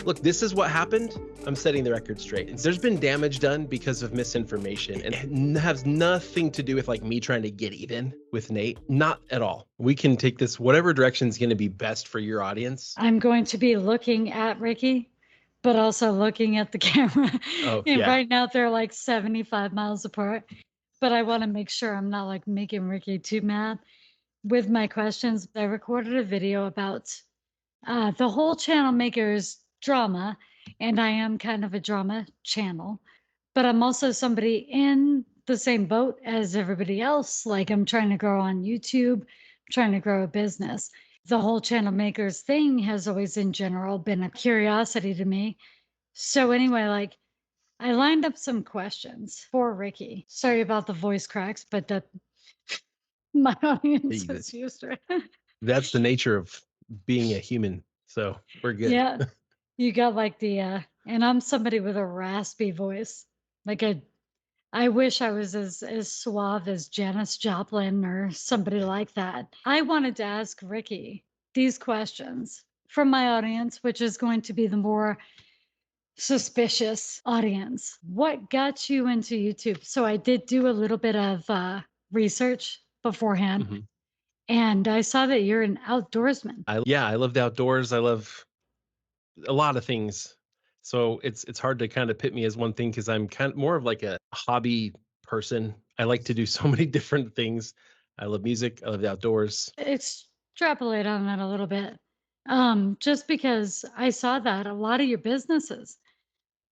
Look, this is what happened. I'm setting the record straight. There's been damage done because of misinformation, and it has nothing to do with like me trying to get even with Nate. Not at all. We can take this whatever direction is going to be best for your audience. I'm going to be looking at Ricky, but also looking at the camera. Oh, And yeah. right now they're like 75 miles apart. But I want to make sure I'm not like making Ricky too mad with my questions. I recorded a video about the whole channel makers drama, and I am kind of a drama channel, but I'm also somebody in the same boat as everybody else. Like I'm trying to grow on YouTube, trying to grow a business. The whole channel makers thing has always in general been a curiosity to me. So anyway, like I lined up some questions for Ricky. Sorry about the voice cracks, but that my audience Hey, is used to it. that's the nature of being a human. So we're good. Yeah. You got like and I'm somebody with a raspy voice. Like I wish I was as suave as Janis Joplin or somebody like that. I wanted to ask Ricky these questions from my audience, which is going to be the more suspicious audience. What got you into YouTube? So I did do a little bit of research beforehand, Mhm. and I saw that you're an outdoorsman. I love the outdoors. I love a lot of things. So it's hard to kind of pit me as one thing because I'm kind of more of like a hobby person. I like to do so many different things. I love music. I love the outdoors. Extrapolate on that a little bit. Just because I saw that a lot of your businesses,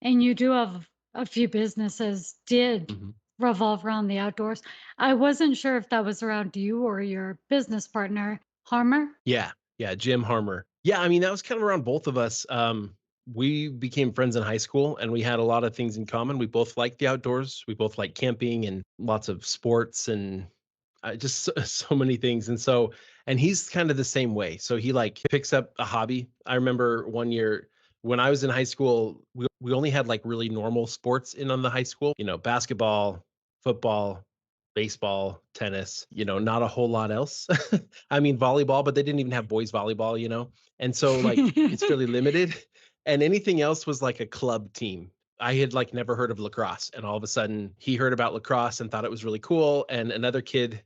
and you do have a few businesses, did Mhm. revolve around the outdoors. I wasn't sure if that was around you or your business partner, Harmer. Yeah, yeah, Jim Harmer. Yeah, I mean, that was kind of around both of us. We became friends in high school and we had a lot of things in common. We both liked the outdoors. We both like camping and lots of sports and just so many things. And he's kind of the same way. So he like picks up a hobby. I remember one year when I was in high school, we only had like really normal sports in on the high school, basketball, football, baseball, tennis, not a whole lot else. I mean, volleyball, but they didn't even have boys volleyball. And so like it's fairly limited. And anything else was like a club team. I had like never heard of lacrosse. And all of a sudden he heard about lacrosse and thought it was really cool. And another kid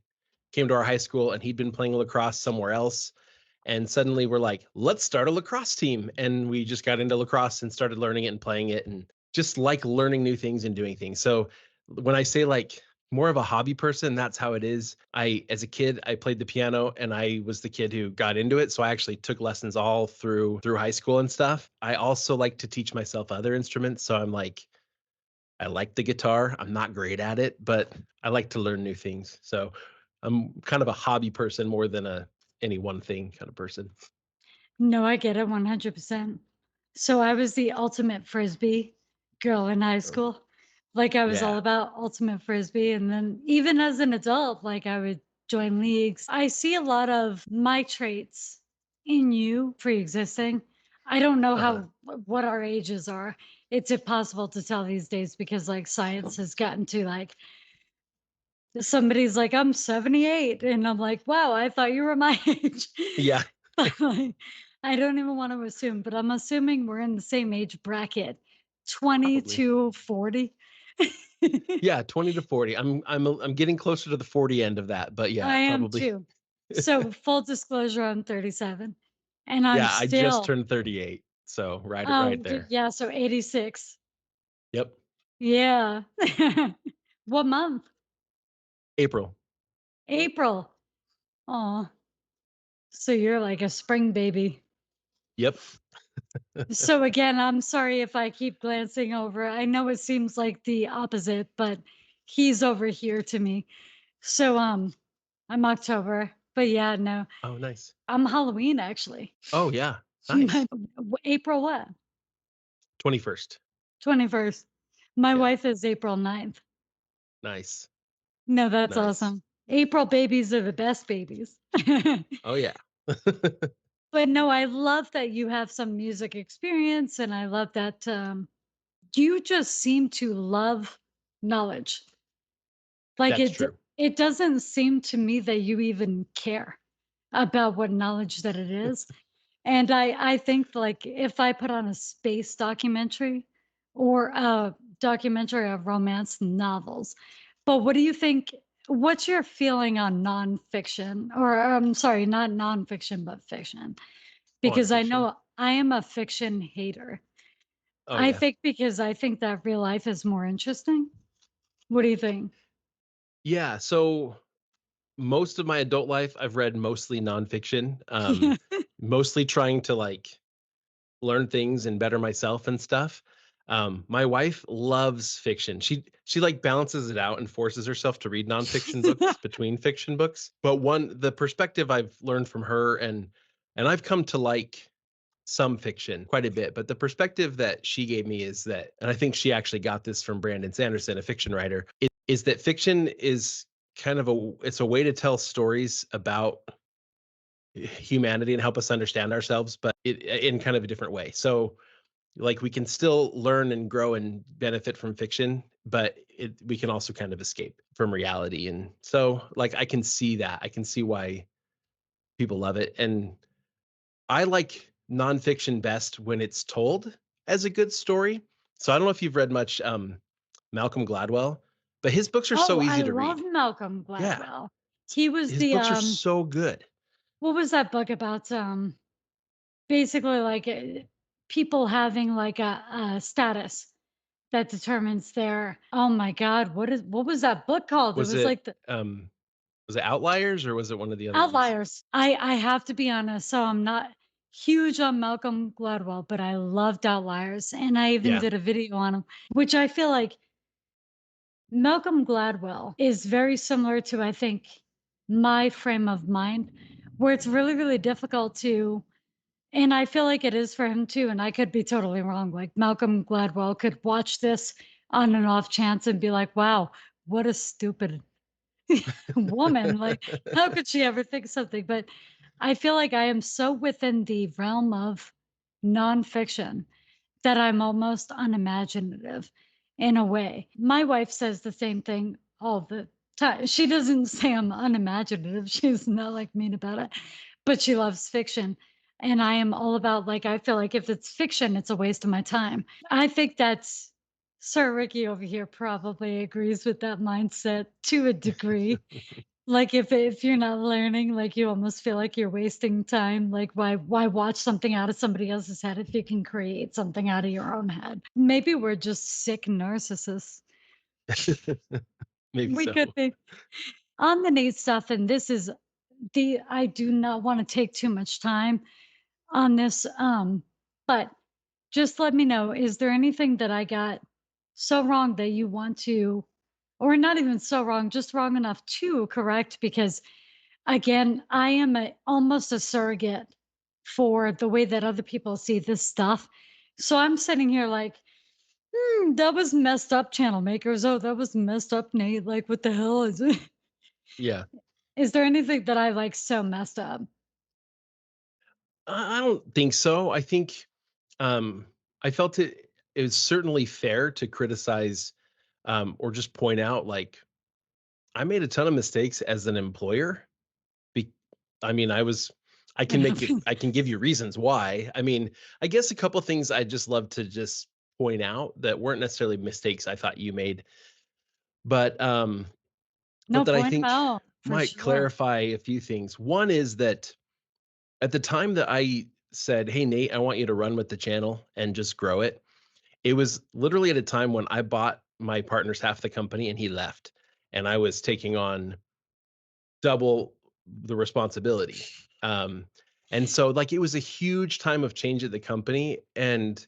came to our high school and he'd been playing lacrosse somewhere else. And suddenly we're like, let's start a lacrosse team. And we just got into lacrosse and started learning it and playing it and just like learning new things and doing things. So when I say like more of a hobby person, that's how it is. As a kid, I played the piano and I was the kid who got into it. So I actually took lessons all through high school and stuff. I also like to teach myself other instruments. So I like the guitar. I'm not great at it, but I like to learn new things. So I'm kind of a hobby person more than any one thing kind of person. No, I get it 100%. So I was the ultimate frisbee girl in high Oh, school. Like I was all yeah. about ultimate frisbee. And then even as an adult, like I would join leagues. I see a lot of my traits in you pre-existing. I don't know Uh-huh. what our ages are. It's impossible to tell these days because like science has gotten to like somebody's like, I'm 78. And I'm like, wow, I thought you were my age. Yeah, But, like, I don't even want to assume, but I'm assuming we're in the same age bracket, 20 probably. to 40. Yeah, 20 to 40. I'm getting closer to the 40 end of that, but yeah, I am probably. too. So full disclosure, I'm 37 and I'm Yeah, I just still, turned 38. So right there. yeah, so 86. Yep. Yeah. What month? April. April. Oh, so you're like a spring baby. Yep. So again, I'm sorry if I keep glancing over. I know it seems like the opposite, but he's over here to me. So I'm October, but yeah, no. Oh, nice. I'm Halloween actually. Oh, yeah. My Nice. April what? 21st. 21st. My Yeah. wife is April 9th. Nice. No, that's Nice. awesome. April babies are the best babies. Oh, yeah. But no, I love that you have some music experience and I love that you just seem to love knowledge. Like That's true. it doesn't seem to me that you even care about what knowledge that it is. And I think, like, if I put on a space documentary or a documentary of romance novels. But what do you think what's your feeling on nonfiction? Or, sorry, not nonfiction, but fiction? On Because I fiction. know I am a fiction hater. Oh, I yeah. think because I think that real life is more interesting. What do you think? Yeah, so most of my adult life, I've read mostly nonfiction, mostly trying to, like, learn things and better myself and stuff. My wife loves fiction. She like balances it out and forces herself to read nonfiction books between fiction books. But one the perspective I've learned from her and I've come to like some fiction quite a bit, but the perspective that she gave me is that, and I think she actually got this from Brandon Sanderson, a fiction writer, is that fiction is kind of it's a way to tell stories about humanity and help us understand ourselves, but in kind of a different way. So like we can still learn and grow and benefit from fiction, but we can also kind of escape from reality. And so like I can see that. I can see why people love it. And I like nonfiction best when it's told as a good story. So I don't know if you've read much Malcolm Gladwell, but his books are so Oh, I easy to love read. Malcolm Yeah. Gladwell. He was His the, books are so good. what was that book about, basically, like, people having, like, a status that determines their oh my god, what was that book called? It Was was it like the um was it Outliers or was it one of the other ones? Outliers. I have to be honest, so I'm not huge on Malcolm Gladwell, but I loved Outliers, and I even Yeah. did a video on him, which I feel like Malcolm Gladwell is very similar to, I think, my frame of mind, where it's really, really difficult to and I feel like it is for him too, and I could be totally wrong. Like Malcolm Gladwell could watch this on an off chance and be like, wow, what a stupid woman. Like, how could she ever think something? But I feel like I am so within the realm of nonfiction that I'm almost unimaginative in a way. My wife says the same thing all the time. She doesn't say I'm unimaginative. She's not like mean about it, but she loves fiction. And I am all about, like, I feel like if it's fiction, it's a waste of my time. I think that's Sir Ricky over here probably agrees with that mindset to a degree. Like, if you're not learning, like, you almost feel like you're wasting time, like, why watch something out of somebody else's head if you can create something out of your own head? Maybe we're just sick narcissists. Maybe We so. could be. On the Nate stuff, and this is I do not wanna take too much time on this, but just let me know, is there anything that I got so wrong that you want to or not even so wrong, just wrong enough to correct? Because again, I am almost a surrogate for the way that other people see this stuff. So I'm sitting here like, that was messed up, channel makers. Oh, that was messed up, Nate. Like, what the hell is it? Yeah. Is there anything that I like so messed up? I don't think so. I think um I felt it was certainly fair to criticize or just point out like I made a ton of mistakes as an employer. Be- I mean, I can give you reasons why. I mean, I guess a couple things I'd just love to just point out that weren't necessarily mistakes I thought you made, but No, that I point 'em think out for might sure. clarify a few things. One is that at the time that I said, "Hey Nate, I want you to run with the channel and just grow it." It was literally at a time when I bought my partner's half the company and he left, and I was taking on double the responsibility. Um, and so like it was a huge time of change at the company, and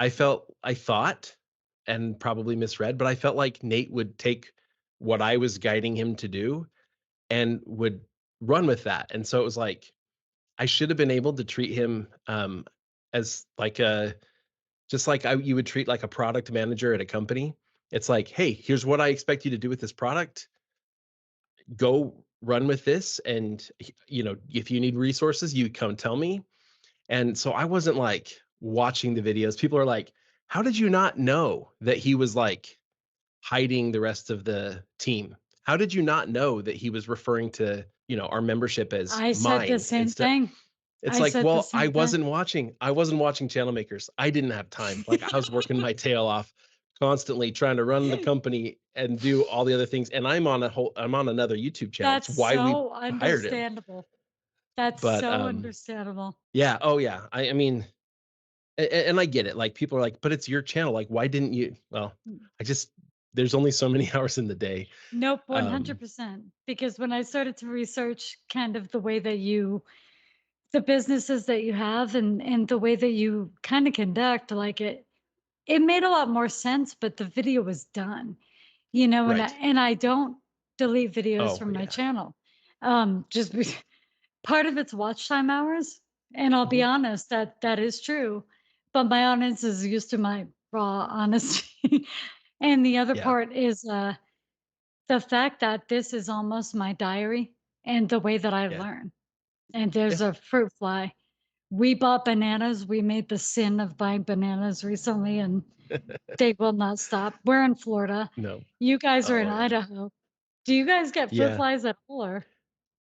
I thought, and probably misread, but I felt like Nate would take what I was guiding him to do and would run with that. And so it was like I should have been able to treat him as like a just like you would treat like a product manager at a company. It's like, hey, here's what I expect you to do with this product. Go run with this, and if you need resources, you come tell me. And so I wasn't like watching the videos. People are like, how did you not know that he was like hiding the rest of the team? How did you not know that he was referring to our membership as I said the mine same instead? thing. It's I like, said the well, I same thing. wasn't watching. I wasn't watching channel makers. I didn't have time. Like I was working my tail off constantly trying to run the company and do all the other things. And I'm on another YouTube channel. It's That's why we so hired him. understandable. That's But so understandable. yeah, oh yeah. I mean, and I get it. Like people are like, but it's your channel. Like, why didn't you? Well, I just there's only so many hours in the day. Nope, Um, 100%. Because when I started to research kind of the way that the businesses that you have and the way that you kind of conduct, like it made a lot more sense, but the video was done, right. and I don't delete videos Oh from my yeah. channel. Just part of it's watch time hours, and I'll be Mhm. honest, that is true, but my audience is used to my raw honesty. And the other Yeah. part is, the fact that this is almost my diary and the way that I Yeah. learn. And Yeah. there's a fruit fly. We bought bananas. We made the sin of buying bananas recently, and they will not stop. We're in Florida. No. You guys are in Oh yeah. Idaho. Do you guys get fruit Yeah. flies at all, or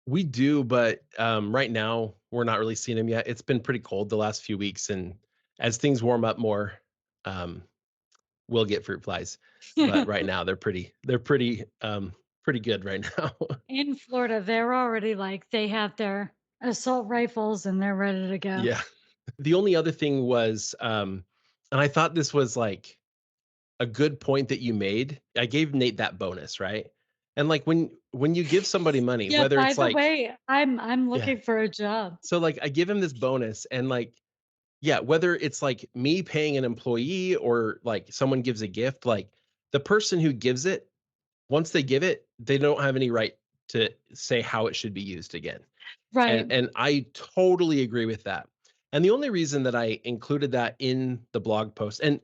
We do, but, right now, we're not really seeing them yet. It's been pretty cold the last few weeks, and as things warm up more, um, we'll get fruit flies. But right now, pretty good right now. in Florida, they're already like they have their assault rifles and they're ready to go. Yeah. The only other thing was, and I thought this was, like, a good point that you made. I gave Nate that bonus, right? And, like, when you give somebody money, Yeah, whether by it's the like way, I'm yeah. looking for a job. So, like, I give him this bonus and, like, yeah, whether it's like me paying an employee or like someone gives a gift, like the person who gives it, once they give it, they don't have any right to say how it should be used again. And Right. I totally agree with that. And the only reason that I included that in the blog post, and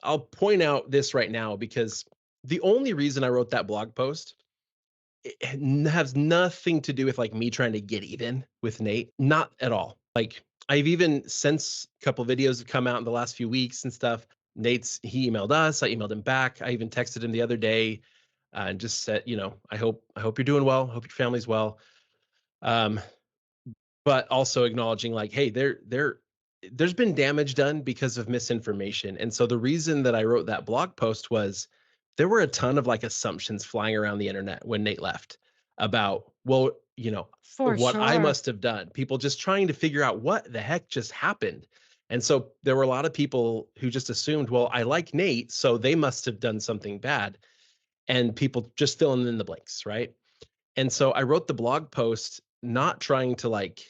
I'll point out this right now because the only reason I wrote that blog post has nothing to do with like me trying to get even with Nate, not at all. Like I've even since a couple videos have come out in the last few weeks and stuff. He emailed us, I emailed him back. I even texted him the other day and just said, I hope you're doing well. Hope your family's well. Um, but also acknowledging like, hey, there's been damage done because of misinformation. And so the reason that I wrote that blog post was there were a ton of like assumptions flying around the internet when Nate left about, well, For what I sure. must have done. People just trying to figure out what the heck just happened. And so there were a lot of people who just assumed, well, I like Nate, so they must have done something bad. And people just filling in the blanks, right? And so I wrote the blog post not trying to like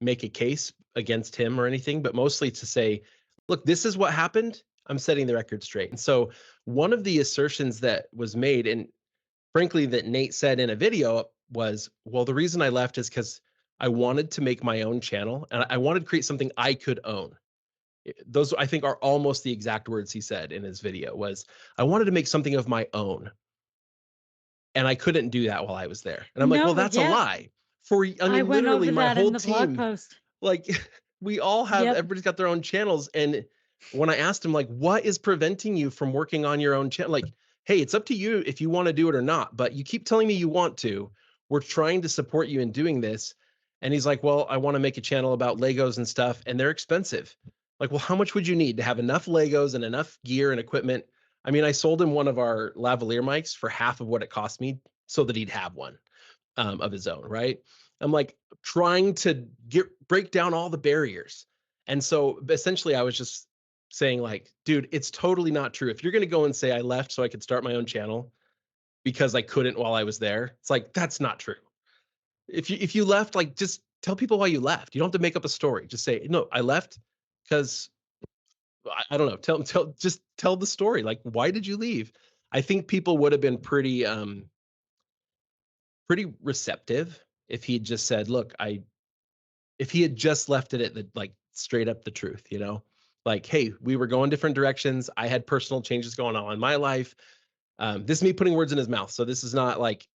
make a case against him or anything, but mostly to say, look, this is what happened. I'm setting the record straight. And so one of the assertions that was made, and frankly, that Nate said in a video was, well, the reason I left is because I wanted to make my own channel and I wanted to create something I could own. Those I think are almost the exact words he said in his video was, I wanted to make something of my own and I couldn't do that while I was there. And I'm like, "Well, No, that's a yeah. lie." I I mean, went literally over my that in whole the blog team, post. like, we all have Yep. everybody's got their own channels, and when I asked him, like, "What is preventing you from working on your own channel?" Like, "Hey, it's up to you if you wanna do it or not, but you keep telling me you want to. We're trying to support you in doing this." And he's like, "Well, I wanna make a channel about Legos and stuff, and they're expensive." Like, "Well, how much would you need to have enough Legos and enough gear and equipment?" I mean, I sold him one of our lavalier mics for half of what it cost me so that he'd have one of his own, right? I'm like trying to break down all the barriers. And so essentially I was just saying like, dude, it's totally not true. If you're going to go and say I left so I could start my own channel because I couldn't while I was there, it's like that's not true. If you left, like just tell people why you left. You don't have to make up a story. Just say, "No, I left because I don't know. Just tell the story. Like, why did you leave?" I think people would have been pretty receptive if he'd just said, "Look, I," if he had just left it at the like straight up the truth, like, "Hey, we were going different directions. I had personal changes going on in my life." This is me putting words in his mouth, so this is not like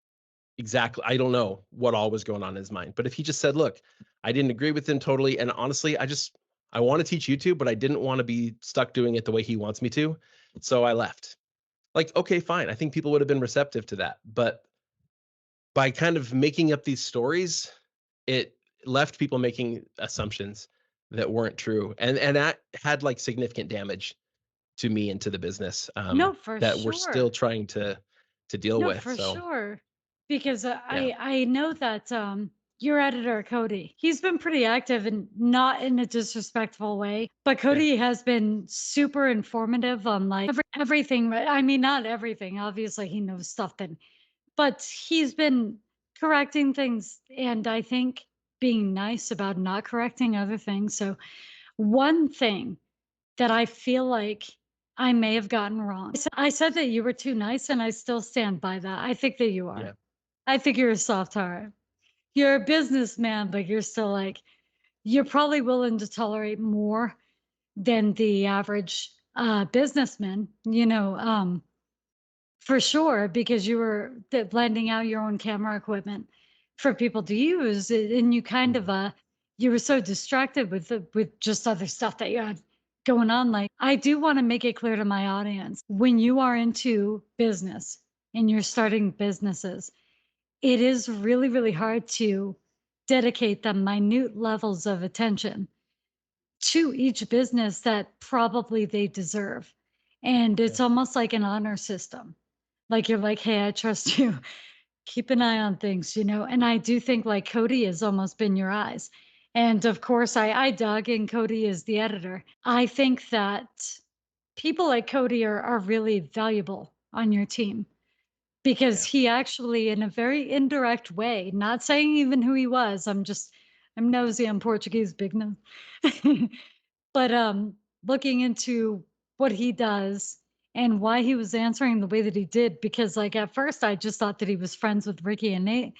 exactly. I don't know what all was going on in his mind, but if he just said, "Look, I didn't agree with him totally, and honestly, I want to teach YouTube, but I didn't want to be stuck doing it the way he wants me to, so I left." Like, okay, fine. I think people would have been receptive to that, but by kind of making up these stories, it left people making assumptions that weren't true, and that had, like, significant damage to me and to the business, No, for that we're still sure. trying to deal No, with, for so, sure. Because yeah, I know that your editor Cody, he's been pretty active and not in a disrespectful way, but yeah, Cody has been super informative on like everything. I mean, not everything. Obviously, he knows stuff that, but he's been correcting things, and I think being nice about not correcting other things. So one thing that I feel like I may have gotten wrong. I said that you were too nice, and I still stand by that. I think that you are. yeah, I think you're a soft heart. You're a businessman, but you're still like, you're probably willing to tolerate more than the average businessman, for sure, because you were lending out your own camera equipment for people to use, and you kind of mhm, you were so distracted with just other stuff that you had going on. Like, I do want to make it clear to my audience, when you are into business and you're starting businesses, it is really, really hard to dedicate the minute levels of attention to each business that probably they deserve. And yeah, it's almost like an honor system. Like, you're like, "Hey, I trust you. Keep an eye on things," And I do think like Cody has almost been your eyes. And of course, I dug and Cody is the editor. I think that people like Cody are really valuable on your team, because yeah, he actually, in a very indirect way, not saying even who he was, I'm nosy, I'm Portuguese, big nose. But, looking into what he does and why he was answering the way that he did, because, like, at first, I just thought that he was friends with Ricky and Nate,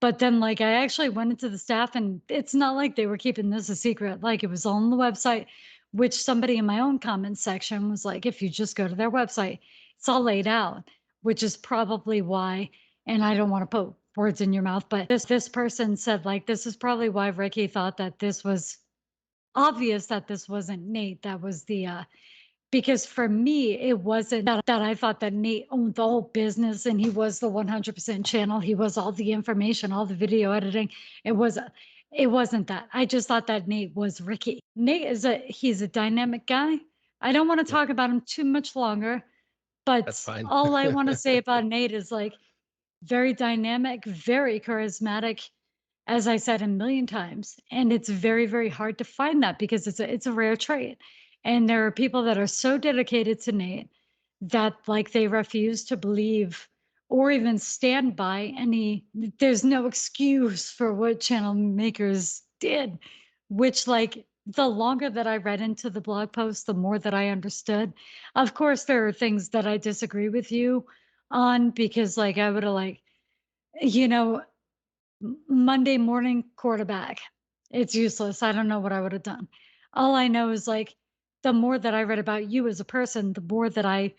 but then, like, I actually went into the staff, and it's not like they were keeping this a secret. Like, it was on the website, which somebody in my own comments section was like, if you just go to their website, it's all laid out, which is probably why. And I don't want to put words in your mouth, but this person said, like, this is probably why Ricky thought that this was obvious, that this wasn't Nate. That was the because for me, it wasn't that I thought that Nate owned the whole business and he was the 100% channel. He was all the information, all the video editing. It was it wasn't that. I just thought that Nate was Ricky. Nate he's a dynamic guy. I don't want to yeah, talk about him too much longer, that's but fine. all I want to say about Nate is like, very dynamic, very charismatic, as I said a million times. And it's very, very hard to find that, because it's a rare trait. And there are people that are so dedicated to Nate that, like, they refuse to believe or even stand by any, there's no excuse for what channel makers did, which, like, the longer that I read into the blog post, the more that I understood. Of course, there are things that I disagree with you on, because, like, I would have, like, you know, Monday morning quarterback. It's useless. I don't know what I would have done. All I know is, like, the more that I read about you as a person, the more that I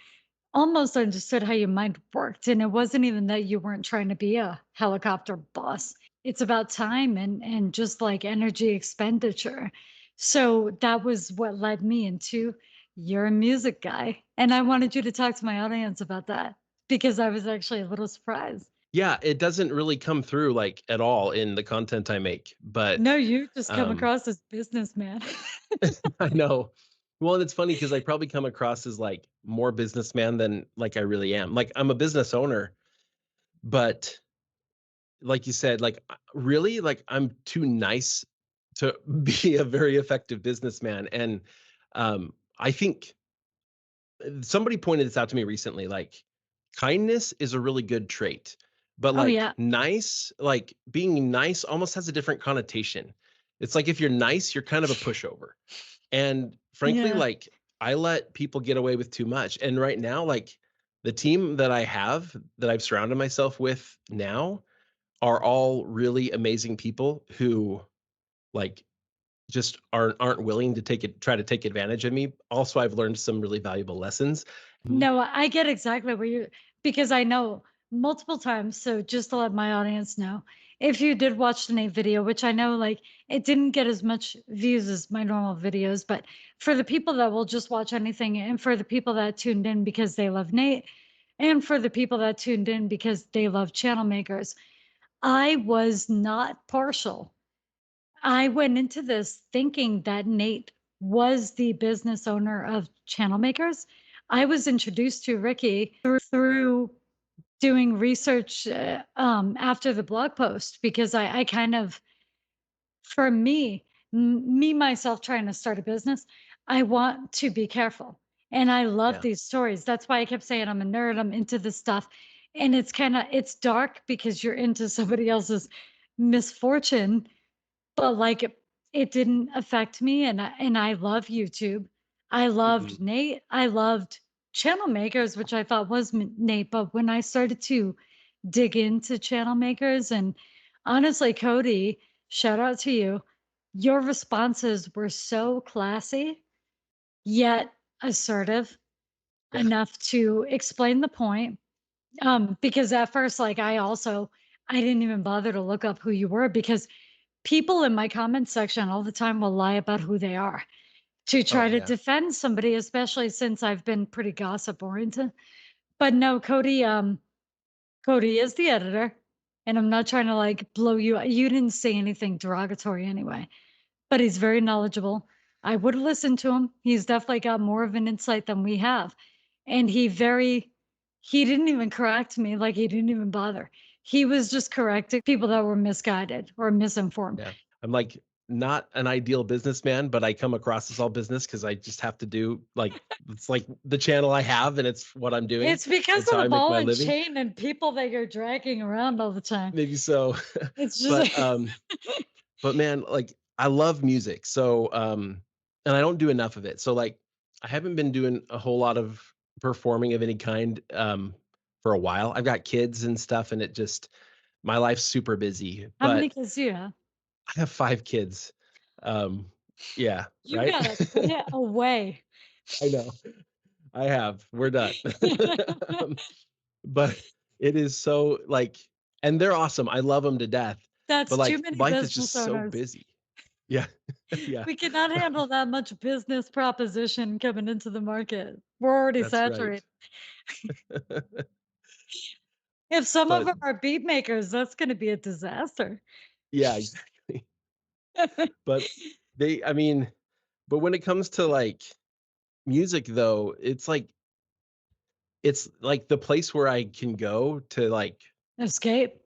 almost understood how your mind worked. And it wasn't even that you weren't trying to be a helicopter boss. It's about time and just like energy expenditure. So that was what led me into, you're a music guy. And I wanted you to talk to my audience about that, because I was actually a little surprised. Yeah, it doesn't really come through, like, at all in the content I make, No, but, you just come um across as businessman. I know. Well, and it's funny because I probably come across as, like, more businessman than, like, I really am. Like, I'm a business owner, but like you said, like, really, like, I'm too nice to be a very effective businessman, and, I think somebody pointed this out to me recently, like, kindness is a really good trait, but, Oh, like, yeah. nice, like, being nice almost has a different connotation. It's like if you're nice, you're kind of a pushover. And frankly, Yeah. like, I let people get away with too much. And right now, like, the team that I have, that I've surrounded myself with now, are all really amazing people who, like, just aren't willing to try to take advantage of me. Also, I've learned some really valuable lessons. Mhm. No, I get exactly where you, because I know multiple times. So just to let my audience know, if you did watch the Nate video, which I know, like, it didn't get as much views as my normal videos, but for the people that will just watch anything, and for the people that tuned in because they love Nate, and for the people that tuned in because they love channel makers, I was not partial I went into this thinking that Nate was the business owner of Channel Makers. I was introduced to Ricky through doing research after the blog post because I kind of, for me, me myself trying to start a business, I want to be careful. And I love Yeah. these stories. That's why I kept saying I'm a nerd, I'm into this stuff. And it's kind of it's dark because you're into somebody else's misfortune, but, like, it didn't affect me, and I love YouTube. I loved Mhm. Nate. I loved Channel Makers, which I thought was Nate, but when I started to dig into Channel Makers and honestly, Cody, shout out to you. Your responses were so classy, yet assertive Yeah. enough to explain the point. Because at first, like, I didn't even bother to look up who you were because people in my comment section all the time will lie about who they are to Oh, try to yeah. defend somebody, especially since I've been pretty gossip oriented. But no, Cody is the editor, and I'm not trying to like blow you. You didn't say anything derogatory anyway, but he's very knowledgeable. I would listen to him. He's definitely got more of an insight than we have. And he didn't even correct me, like he didn't even bother. He was just correcting people that were misguided or misinformed. Yeah. I'm, like, not an ideal businessman, but I come across as all business because I just have to do, like it's, like, the channel I have, and it's what I'm doing. It's because It's of how the I make ball my and living. chain and people that you're dragging around all the time. Maybe so. It's just But, but man, like, I love music. So, and I don't do enough of it. So, like, I haven't been doing a whole lot of performing of any kind, for a while. I've got kids and stuff, and it just my life's super busy, how many but kids do you have? I have 5 kids. Yeah, You right? gotta put it away. I know. I have. We're done. Um, but it is so, like, and they're awesome. I love them to death, but, That's too like, many life is just business so owners. busy. Yeah. Yeah. We cannot handle that much business proposition coming into the market. We're already That's right. saturated. If some of But them are beat makers, that's gonna be a disaster. yeah, exactly. But I mean, but when it comes to, like, music though, it's like the place where I can go to, like, Escape.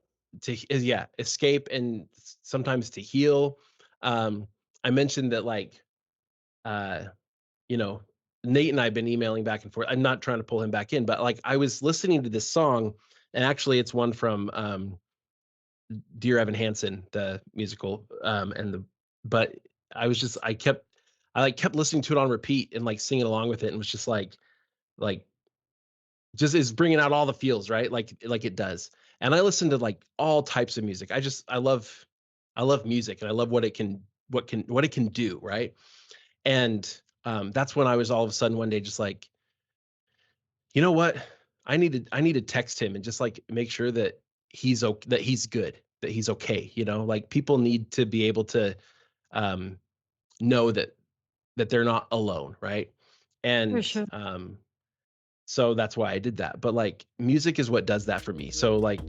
yeah, escape and sometimes to heal. Um, I mentioned that, like, uh, you know, Nate and I have been emailing back and forth. I'm not trying to pull him back in, but, like, I was listening to this song, and actually it's one from, Dear Evan Hansen, the musical, and the but I, like, kept listening to it on repeat and, like, singing along with it and was just like, just is bringing out all the feels, right? Like it does. And I listen to, like, all types of music. I love music, and I love what it can do, right? And, that's when I was all of a sudden one day just like, "You know what? I need to text him and just, like, make sure that that he's good, that he's okay," you know? Like, people need to be able to, um, know that they're not alone, right? For And, sure. so that's why I did that. But, like, music is what does that for me. So, like,